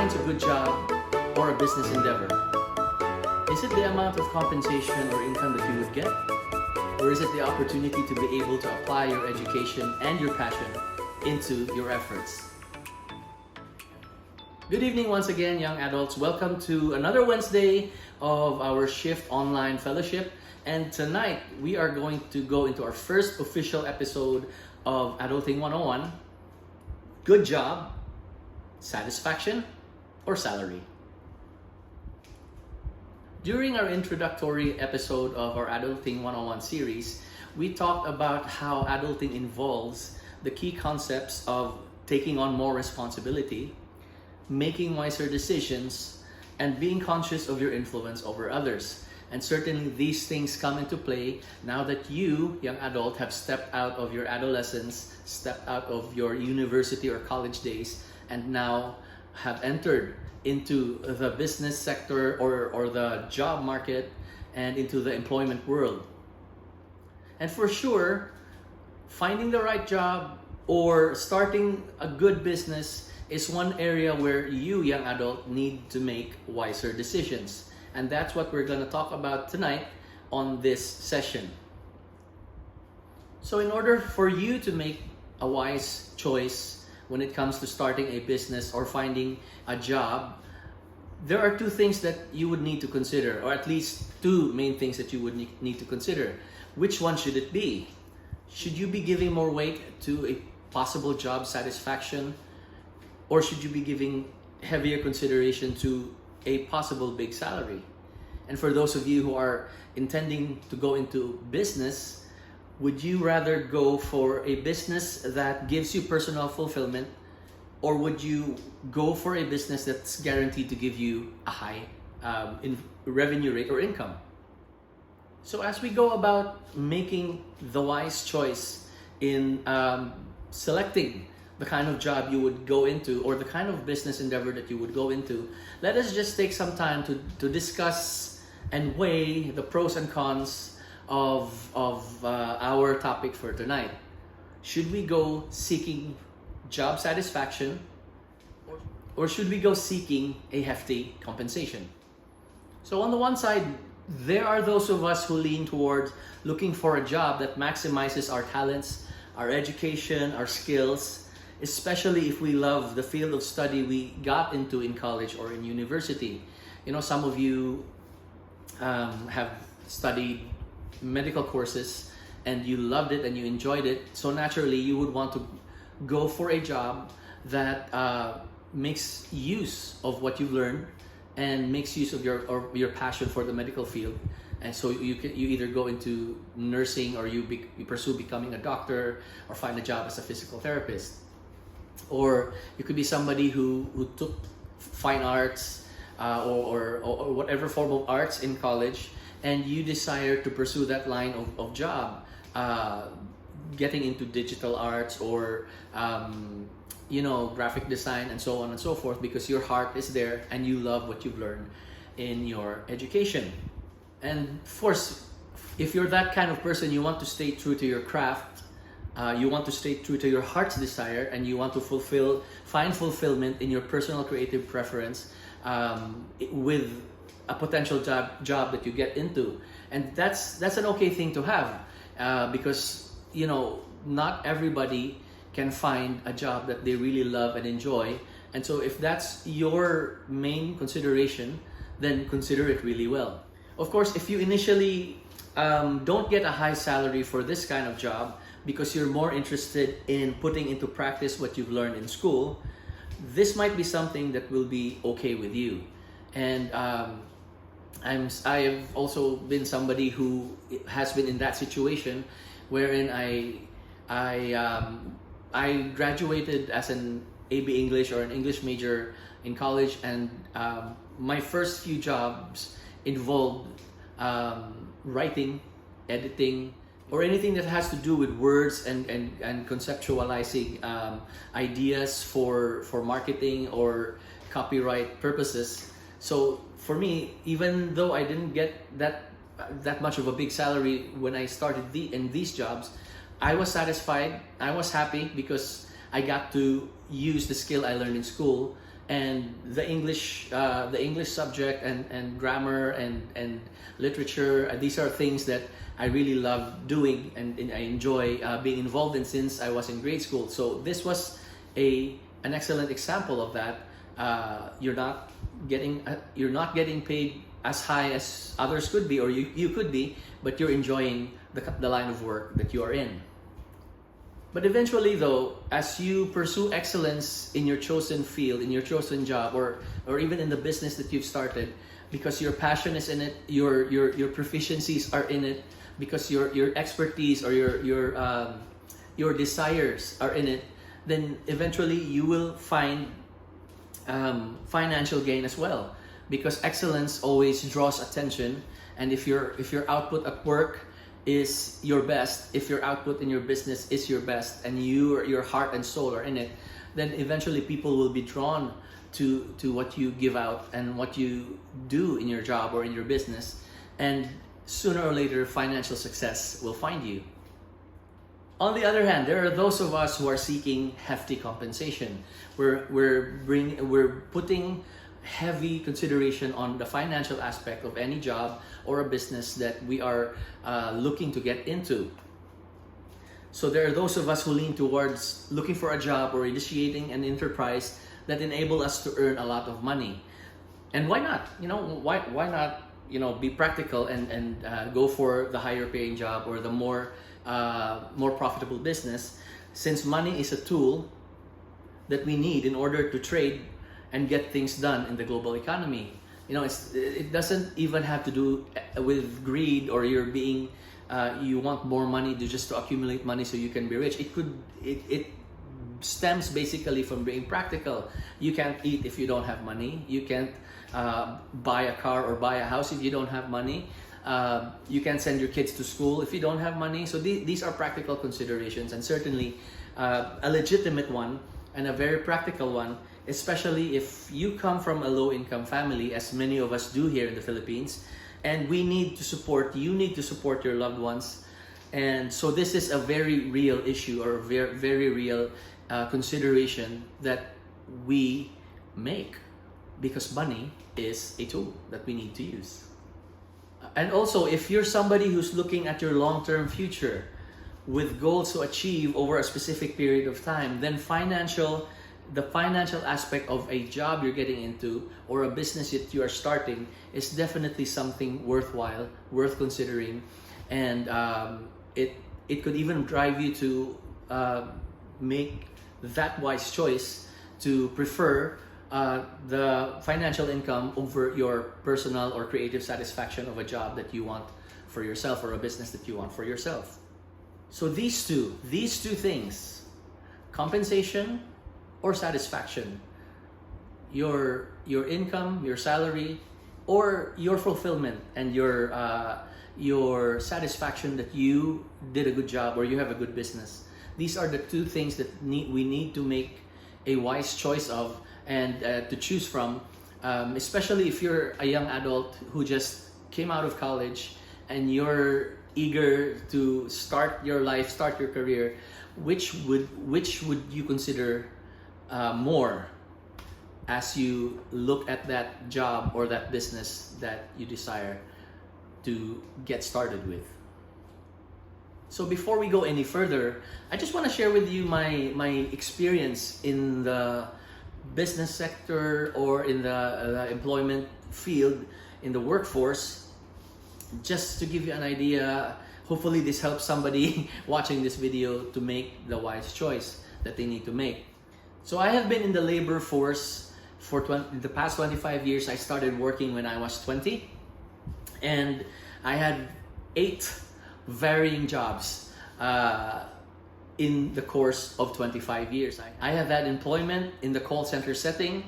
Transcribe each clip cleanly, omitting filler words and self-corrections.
defines a good job or a business endeavor? Is it the amount of compensation or income that you would get? Or is it the opportunity to be able to apply your education and your passion into your efforts? Good evening once again, young adults. Welcome to another Wednesday of our Shift Online Fellowship. And tonight, we are going to go into our first official episode of Adulting 101. Good job, satisfaction, or salary? During our introductory episode of our Adulting 101 series, we talked about how adulting involves the key concepts of taking on more responsibility, making wiser decisions, and being conscious of your influence over others. And certainly these things come into play now that you, young adult, have stepped out of your adolescence, stepped out of your university or college days, and now have entered into the business sector or the job market and into the employment world. And for sure, finding the right job or starting a good business is one area where you, young adult, need to make wiser decisions. And that's what we're going to talk about tonight on this session. So in order for you to make a wise choice when it comes to starting a business or finding a job, there are two things that you would need to consider, or at least two main things that you would need to consider. Which one should it be? Should you be giving more weight to a possible job satisfaction, or should you be giving heavier consideration to a possible big salary? And for those of you who are intending to go into business, would you rather go for a business that gives you personal fulfillment, or would you go for a business that's guaranteed to give you a high revenue rate or income? So as we go about making the wise choice in selecting the kind of job you would go into or the kind of business endeavor that you would go into, let us just take some time to discuss and weigh the pros and cons of our topic for tonight. Should we go seeking job satisfaction, or should we go seeking a hefty compensation? So on the one side, there are those of us who lean towards looking for a job that maximizes our talents, our education, our skills, especially if we love the field of study we got into in college or in university. You know, some of you have studied medical courses and you loved it and you enjoyed it, so naturally you would want to go for a job that makes use of what you've learned and makes use of your passion for the medical field. And so you either go into nursing, or you pursue becoming a doctor, or find a job as a physical therapist. Or you could be somebody who took fine arts or whatever form of arts in college, and you desire to pursue that line of job, getting into digital arts or graphic design and so on and so forth, because your heart is there and you love what you've learned in your education. And of course, if you're that kind of person, you want to stay true to your craft, you want to stay true to your heart's desire, and you want to find fulfillment in your personal creative preference with a potential job that you get into. And that's an okay thing to have, because not everybody can find a job that they really love and enjoy. And so if that's your main consideration, then consider it really well. Of course, if you initially don't get a high salary for this kind of job because you're more interested in putting into practice what you've learned in school, this might be something that will be okay with you. And I have also been somebody who has been in that situation, wherein I graduated as an AB English or an English major in college, and my first few jobs involved writing, editing, or anything that has to do with words and conceptualizing ideas for marketing or copyright purposes. So for me, even though I didn't get that much of a big salary when I started in these jobs, I was satisfied, I was happy, because I got to use the skill I learned in school and the English subject and grammar and literature. These are things that I really love doing, and I enjoy being involved in since I was in grade school. So this was an excellent example of that. You're not getting paid as high as others could be, or you could be, but you're enjoying the line of work that you are in. But eventually though, as you pursue excellence in your chosen field, in your chosen job, or even in the business that you've started, because your passion is in it, your proficiencies are in it, because your expertise or your desires are in it, then eventually you will find financial gain as well, because excellence always draws attention. And if your output at work is your best, if your output in your business is your best, and your heart and soul are in it, then eventually people will be drawn to what you give out and what you do in your job or in your business, and sooner or later financial success will find you. On the other hand, there are those of us who are seeking hefty compensation. We're putting heavy consideration on the financial aspect of any job or a business that we are looking to get into. So there are those of us who lean towards looking for a job or initiating an enterprise that enable us to earn a lot of money. And why not? Why not? Be practical and go for the higher paying job or the more profitable business, since money is a tool that we need in order to trade and get things done in the global economy. It doesn't even have to do with greed, or you want more money just to accumulate money so you can be rich. It stems basically from being practical. You can't eat if you don't have money. You can't buy a car or buy a house if you don't have money. You can't send your kids to school if you don't have money. So these are practical considerations, and certainly a legitimate one and a very practical one, especially if you come from a low-income family, as many of us do here in the Philippines, and you need to support your loved ones. And so this is a very real issue, or a very, very real consideration that we make, because money is a tool that we need to use. And also, if you're somebody who's looking at your long-term future with goals to achieve over a specific period of time, then the financial aspect of a job you're getting into or a business that you are starting is definitely something worthwhile, worth considering. And it could even drive you to make that wise choice to prefer the financial income over your personal or creative satisfaction of a job that you want for yourself, or a business that you want for yourself. So these two things, compensation or satisfaction, your income, your salary, or your fulfillment and your satisfaction that you did a good job or you have a good business. These are the two things that we need to make a wise choice of and to choose from, especially if you're a young adult who just came out of college and you're eager to start your life, start your career. Which would you consider more as you look at that job or that business that you desire to get started with? So before we go any further, I just want to share with you my experience in the business sector or in the employment field, in the workforce, just to give you an idea. Hopefully this helps somebody watching this video to make the wise choice that they need to make. So I have been in the labor force for the past 25 years. I started working when I was 20, and I had 8 varying jobs in the course of 25 years. I have had employment in the call center setting.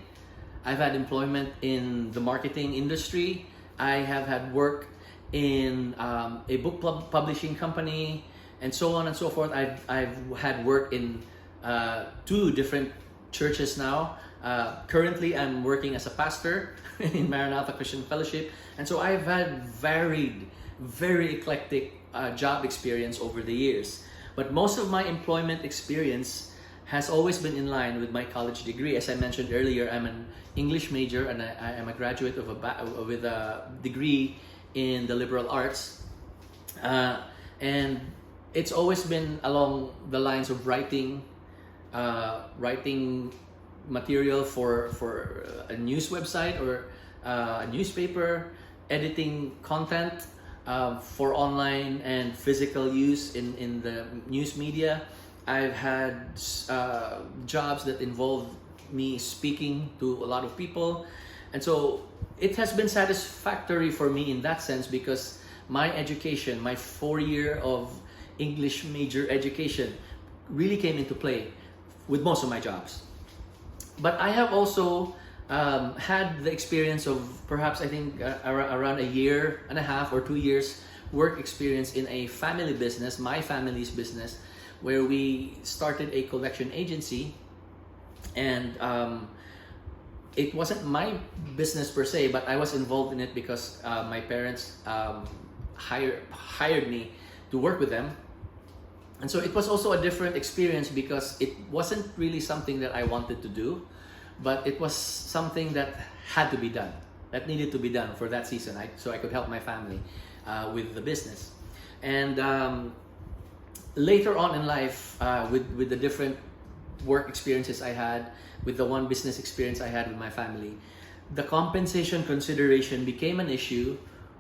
I've had employment in the marketing industry. I have had work in a book publishing company, and so on and so forth. I've had work in 2 different churches now. Currently, I'm working as a pastor in Maranatha Christian Fellowship, and so I've had varied, very eclectic job experience over the years. But most of my employment experience has always been in line with my college degree. As I mentioned earlier, I'm an English major, and I am a graduate of with a degree in the liberal arts. And it's always been along the lines of writing material for a news website or a newspaper, editing content for online and physical use in the news media. I've had jobs that involve me speaking to a lot of people, and so it has been satisfactory for me in that sense, because my education, my 4 year of English major education, really came into play with most of my jobs. But I have also had the experience of perhaps, I think, around a year and a half or 2 years work experience in a family business, my family's business, where we started a collection agency. And it wasn't my business per se, but I was involved in it because my parents hired me to work with them. And so it was also a different experience, because it wasn't really something that I wanted to do, but it was something that had to be done, that needed to be done for that season, so I could help my family with the business. And later on in life, with the different work experiences I had, with the one business experience I had with my family, the compensation consideration became an issue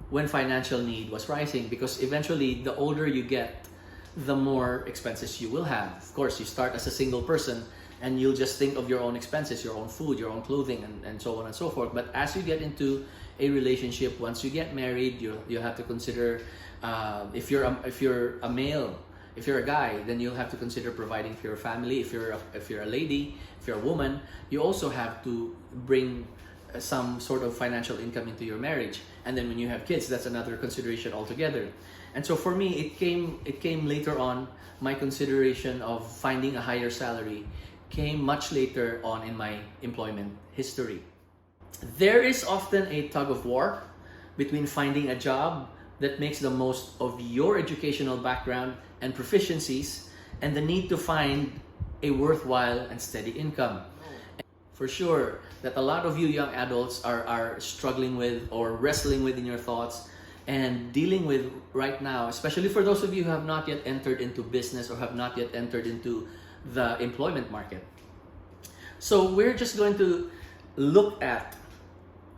when financial need was rising, because eventually the older you get, the more expenses you will have. Of course, you start as a single person and you'll just think of your own expenses, your own food, your own clothing, and so on and so forth. But as you get into a relationship, once you get married, you have to consider, if you're a male, if you're a guy, then you'll have to consider providing for your family. If you're a lady, if you're a woman, you also have to bring some sort of financial income into your marriage. And then when you have kids, that's another consideration altogether. And so for me, it came later on. My consideration of finding a higher salary came much later on in my employment history. There is often a tug of war between finding a job that makes the most of your educational background and proficiencies, and the need to find a worthwhile and steady income. For sure that a lot of you young adults are struggling with or wrestling with in your thoughts and dealing with right now, especially for those of you who have not yet entered into business or have not yet entered into the employment market. So we're just going to look at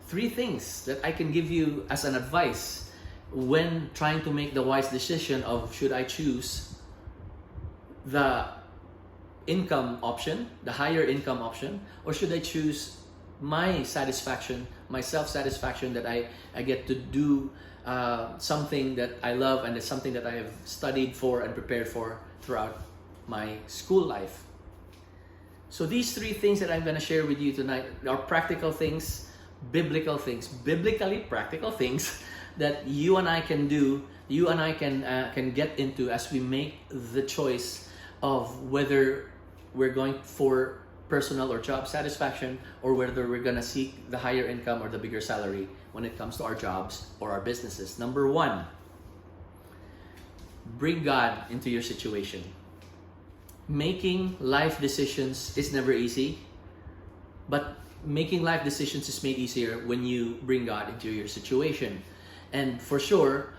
3 things that I can give you as an advice when trying to make the wise decision of, should I choose the income option, the higher income option, or should I choose my satisfaction, my self-satisfaction, that I get to do something that I love and it's something that I have studied for and prepared for throughout my school life. So these 3 things that I'm going to share with you tonight are practical things, biblically practical things that you and I can do, you and I can get into as we make the choice of whether we're going for personal or job satisfaction, or whether we're going to seek the higher income or the bigger salary when it comes to our jobs or our businesses. Number 1, bring God into your situation. Making life decisions is never easy, but making life decisions is made easier when you bring God into your situation. And for sure,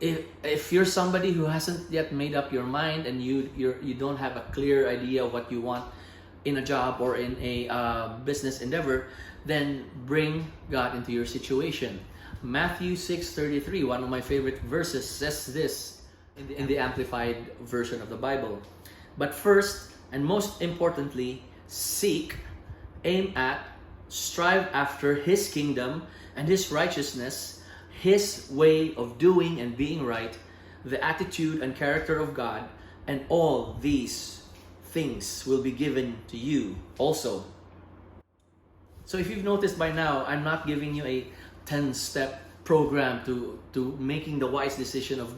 if you're somebody who hasn't yet made up your mind and you don't have a clear idea of what you want in a job or in a business endeavor, then bring God into your situation. Matthew 6:33, one of my favorite verses, says this in the Amplified version of the Bible. But first and most importantly, seek, aim at, strive after His kingdom and His righteousness, His way of doing and being right, the attitude and character of God, and all these things will be given to you also. So if you've noticed by now, I'm not giving you a 10-step program to making the wise decision of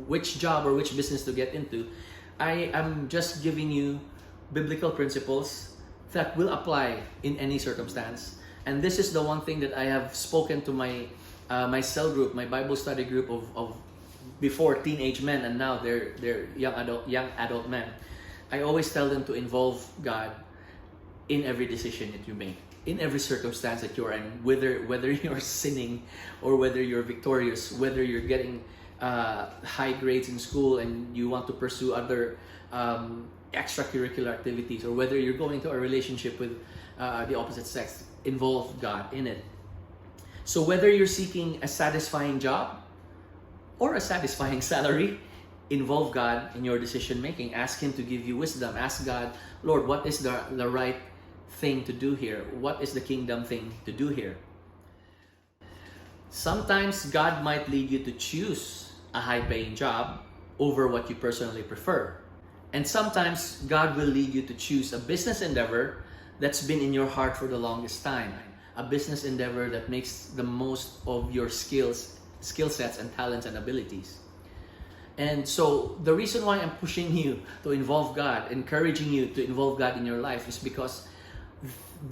which job or which business to get into. I am just giving you biblical principles that will apply in any circumstance. And this is the one thing that I have spoken to my cell group, my Bible study group of before teenage men, and now they're young adult men. I always tell them to involve God in every decision that you make, in every circumstance that you're in, whether you're sinning or whether you're victorious, whether you're getting high grades in school and you want to pursue other extracurricular activities, or whether you're going to a relationship with the opposite sex, involve God in it. So whether you're seeking a satisfying job or a satisfying salary, involve God in your decision making. Ask Him to give you wisdom. Ask God, Lord, what is the right thing to do here? What is the kingdom thing to do here? Sometimes God might lead you to choose a high-paying job over what you personally prefer. And sometimes God will lead you to choose a business endeavor that's been in your heart for the longest time. A business endeavor that makes the most of your skill sets and talents and abilities. And so the reason why I'm pushing you to involve God, encouraging you to involve God in your life, is because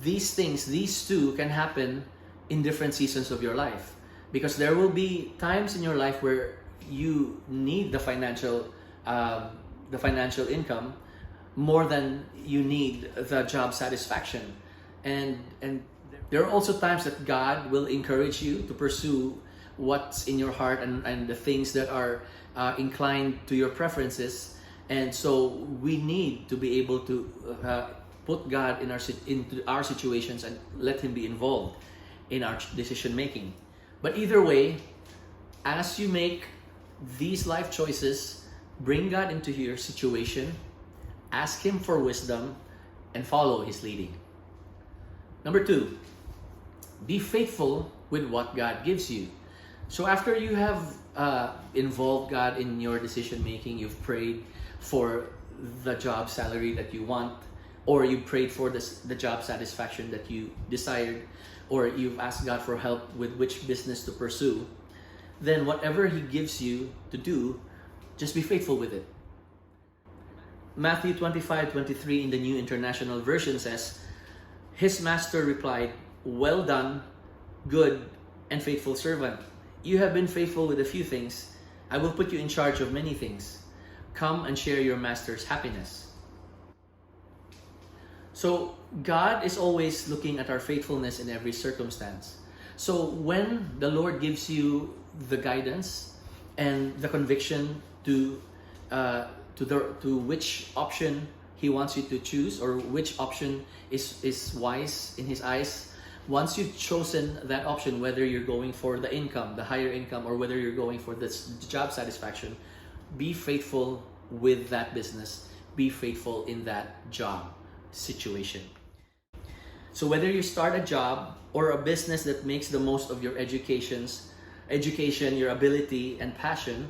these things, these two, can happen in different seasons of your life. Because there will be times in your life where you need the financial income more than you need the job satisfaction. And there are also times that God will encourage you to pursue what's in your heart and the things that are inclined to your preferences. And so we need to be able to put God into our situations and let Him be involved in our decision making. But either way, as you make these life choices, bring God into your situation, ask Him for wisdom, and follow His leading. Number 2, be faithful with what God gives you. So after you have involved God in your decision making, you've prayed for the job salary that you want, or you prayed for the job satisfaction that you desired, or you've asked God for help with which business to pursue, then whatever He gives you to do, just be faithful with it. Matthew 25:23 in the New International Version says, His master replied, "Well done, good and faithful servant. You have been faithful with a few things. I will put you in charge of many things. Come and share your master's happiness." So God is always looking at our faithfulness in every circumstance. So when the Lord gives you the guidance and the conviction to which option He wants you to choose, or which option is wise in His eyes, once you've chosen that option, whether you're going for the income, the higher income, or whether you're going for this job satisfaction, be faithful with that business. Be faithful in that job situation. So whether you start a job or a business that makes the most of your education, your ability and passion,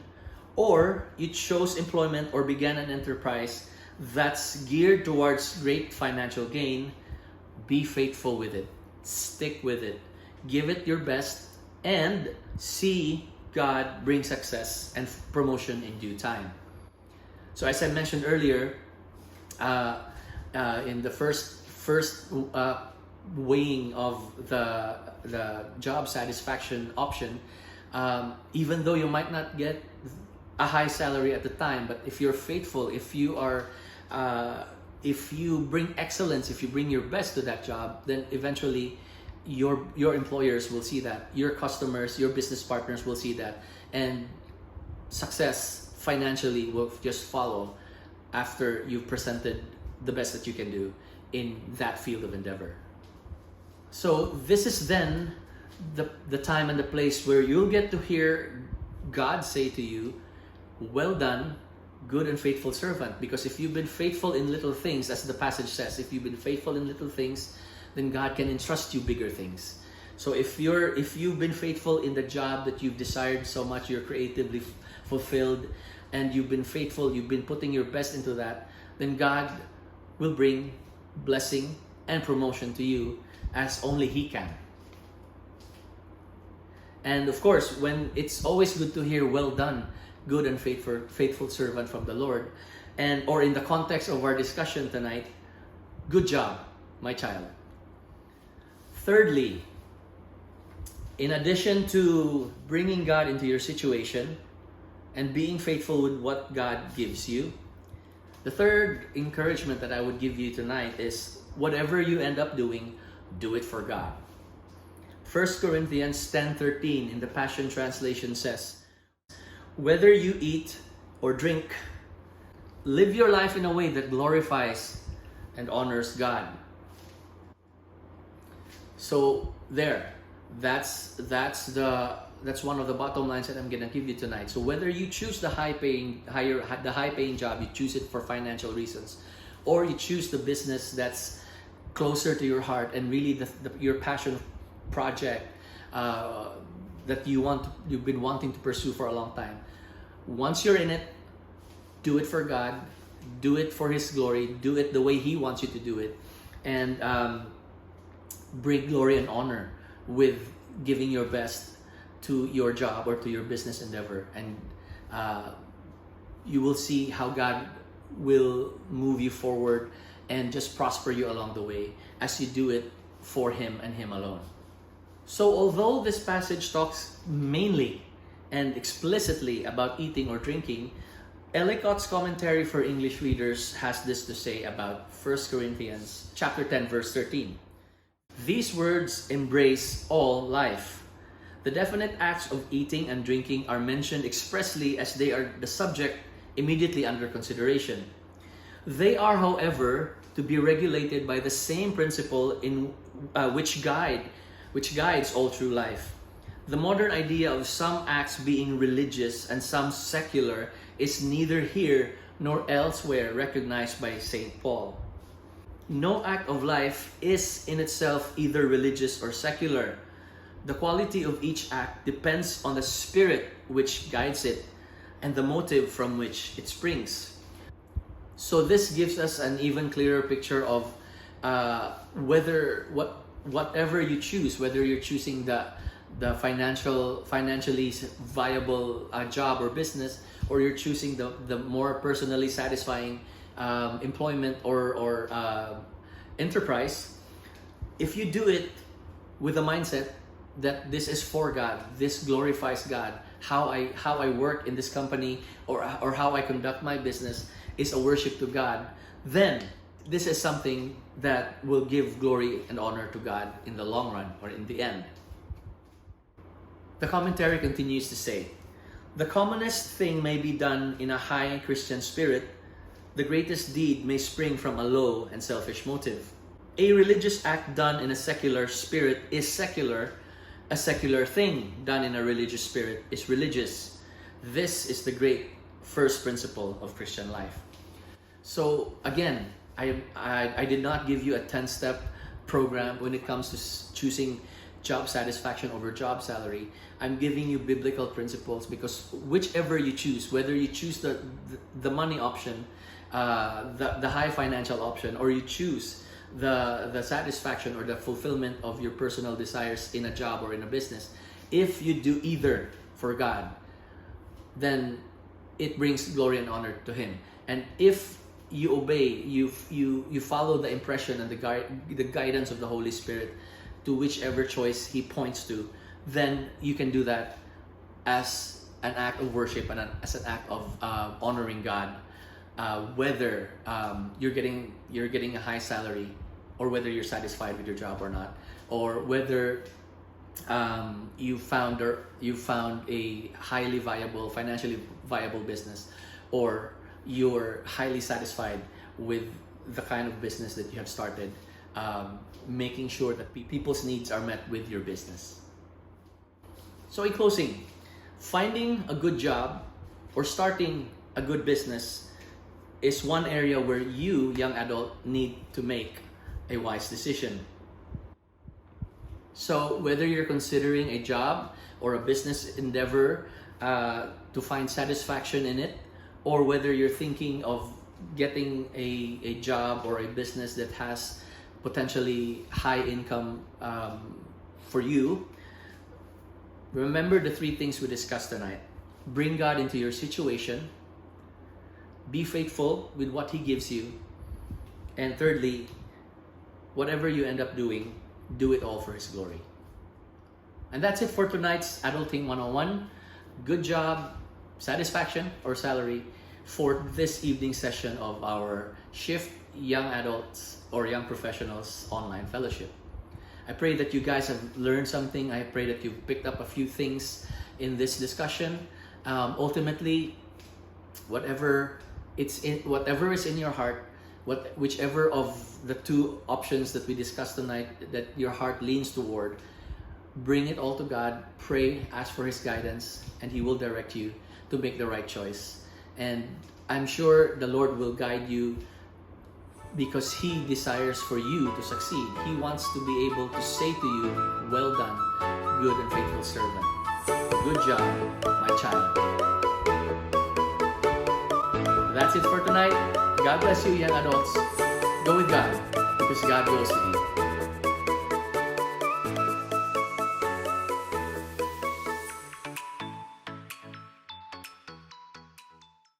or you chose employment or began an enterprise that's geared towards great financial gain, be faithful with it. Stick with it. Give it your best and see God bring success and promotion in due time. So as I mentioned earlier, in the first weighing of the job satisfaction option, even though you might not get a high salary at the time, but if you're faithful, if you bring excellence, if you bring your best to that job, then eventually your employers will see that, your customers, your business partners will see that, and success financially will just follow after you've presented the best that you can do in that field of endeavor. So this is then the time and the place where you'll get to hear God say to you, "Well done, good and faithful servant." Because if you've been faithful in little things, as the passage says, if you've been faithful in little things, then God can entrust you bigger things. So if you've been faithful in the job that you've desired so much, you're creatively fulfilled, and you've been faithful, you've been putting your best into that, then God will bring blessing and promotion to you as only He can. And of course, when it's always good to hear "well done, good and faithful servant" from the Lord, or in the context of our discussion tonight, "Good job, my child." Thirdly, in addition to bringing God into your situation and being faithful with what God gives you, The third encouragement that I would give you tonight is whatever you end up doing, do it for God. 1 Corinthians 10:13 in the Passion Translation says, "Whether you eat or drink, live your life in a way that glorifies and honors God." So that's one of the bottom lines that I'm gonna give you tonight. So whether you choose the high paying job, you choose it for financial reasons, or you choose the business that's closer to your heart and really your passion project that you've been wanting to pursue for a long time. Once you're in it, do it for God, do it for His glory, do it the way He wants you to do it, and bring glory and honor with giving your best to your job or to your business endeavor, and you will see how God will move you forward and just prosper you along the way as you do it for Him and Him alone. So although this passage talks mainly and explicitly about eating or drinking, Ellicott's commentary for English readers has this to say about 1 Corinthians chapter 10 verse 13. These words embrace all life. The definite acts of eating and drinking are mentioned expressly as they are the subject immediately under consideration. They are, however, to be regulated by the same principle in which guides all true life. The modern idea of some acts being religious and some secular is neither here nor elsewhere recognized by St. Paul. No act of life is in itself either religious or secular. The quality of each act depends on the spirit which guides it and the motive from which it springs. So this gives us an even clearer picture of whatever you choose, whether you're choosing the financially viable job or business, or you're choosing the more personally satisfying employment or enterprise. If you do it with the mindset that this is for God, this glorifies God, how I work in this company or how I conduct my business is a worship to God, then this is something that will give glory and honor to God in the long run or in the end. The commentary continues to say, the commonest thing may be done in a high Christian spirit. The greatest deed may spring from a low and selfish motive. A religious act done in a secular spirit is secular. A secular thing done in a religious spirit is religious. This is the great first principle of Christian life. So again, I did not give you a 10-step program when it comes to choosing job satisfaction over job salary. I'm giving you biblical principles because whichever you choose, whether you choose the money option, the high financial option, or you choose the satisfaction or the fulfillment of your personal desires in a job or in a business, if you do either for God, then it brings glory and honor to Him. And if you obey, you follow the impression and the guidance of the Holy Spirit to whichever choice He points to, then you can do that as an act of worship and as an act of honoring God. Whether you're getting a high salary, or whether you're satisfied with your job or not, or whether you found a highly viable, financially viable business, or you're highly satisfied with the kind of business that you have started, making sure that people's needs are met with your business. So in closing, finding a good job or starting a good business is one area where you, young adult, need to make a wise decision. So whether you're considering a job or a business endeavor to find satisfaction in it, or whether you're thinking of getting a job or a business that has potentially high income for you, remember the three things we discussed tonight. Bring God into your situation. Be faithful with what He gives you. And thirdly, whatever you end up doing, do it all for His glory. And that's it for tonight's Adulting 101. Good job, satisfaction, or salary. for this evening session of our Shift Young Adults or Young Professionals Online Fellowship. I pray that you guys have learned something. I pray that you've picked up a few things in this discussion. Ultimately, whatever is in your heart, whichever of the two options that we discussed tonight that your heart leans toward, bring it all to God, pray, ask for His guidance, and He will direct you to make the right choice. And I'm sure the Lord will guide you because He desires for you to succeed. He wants to be able to say to you, well done, good and faithful servant. Good job, my child. That's it for tonight. God bless you, young adults. Go with God because God goes with you.